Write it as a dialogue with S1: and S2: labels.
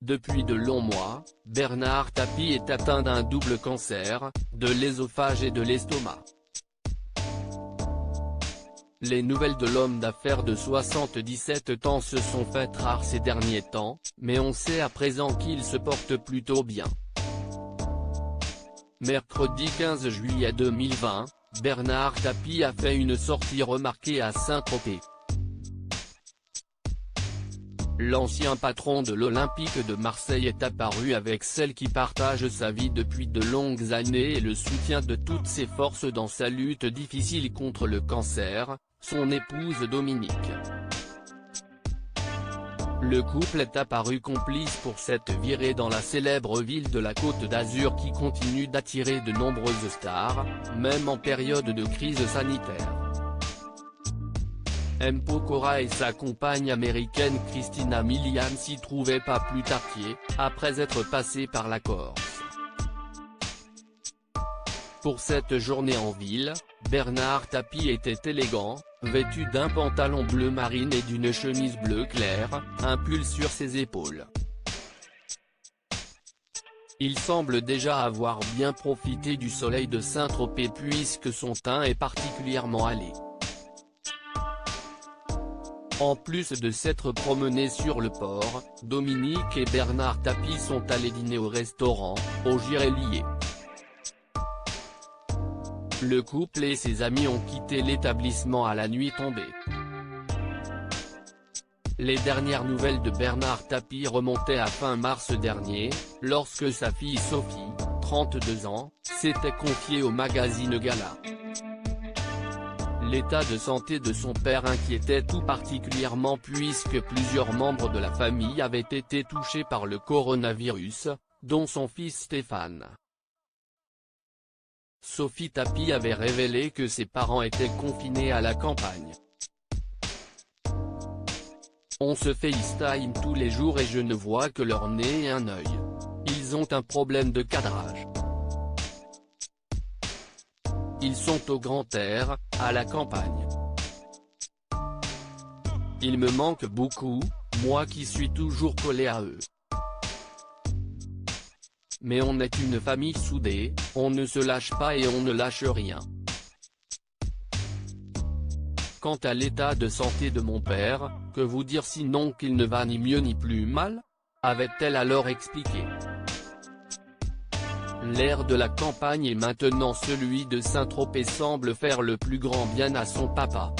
S1: Depuis de longs mois, Bernard Tapie est atteint d'un double cancer, de l'ésophage et de l'estomac. Les nouvelles de l'homme d'affaires de 77 ans se sont faites rares ces derniers temps, mais on sait à présent qu'il se porte plutôt bien. Mercredi 15 juillet 2020, Bernard Tapie a fait une sortie remarquée à Saint-Tropez. L'ancien patron de l'Olympique de Marseille est apparu avec celle qui partage sa vie depuis de longues années et le soutien de toutes ses forces dans sa lutte difficile contre le cancer, son épouse Dominique. Le couple est apparu complice pour cette virée dans la célèbre ville de la Côte d'Azur qui continue d'attirer de nombreuses stars, même en période de crise sanitaire. M. Pokora et sa compagne américaine Christina Milian s'y trouvaient pas plus tard qu'hier, après être passés par la Corse. Pour cette journée en ville, Bernard Tapie était élégant, vêtu d'un pantalon bleu marine et d'une chemise bleu clair, un pull sur ses épaules. Il semble déjà avoir bien profité du soleil de Saint-Tropez puisque son teint est particulièrement hâlé. En plus de s'être promenés sur le port, Dominique et Bernard Tapie sont allés dîner au restaurant, au Girélier. Le couple et ses amis ont quitté l'établissement à la nuit tombée. Les dernières nouvelles de Bernard Tapie remontaient à fin mars dernier, lorsque sa fille Sophie, 32 ans, s'était confiée au magazine Gala. L'état de santé de son père inquiétait tout particulièrement puisque plusieurs membres de la famille avaient été touchés par le coronavirus, dont son fils Stéphane. Sophie Tapie avait révélé que ses parents étaient confinés à la campagne. On se FaceTime tous les jours et je ne vois que leur nez et un œil. Ils ont un problème de cadrage. Ils sont au grand air, à la campagne. Ils me manquent beaucoup, moi qui suis toujours collé à eux. Mais on est une famille soudée, on ne se lâche pas et on ne lâche rien. Quant à l'état de santé de mon père, que vous dire sinon qu'il ne va ni mieux ni plus mal ? Avait-elle alors expliqué. L'air de la campagne et maintenant celui de Saint-Tropez semble faire le plus grand bien à son papa.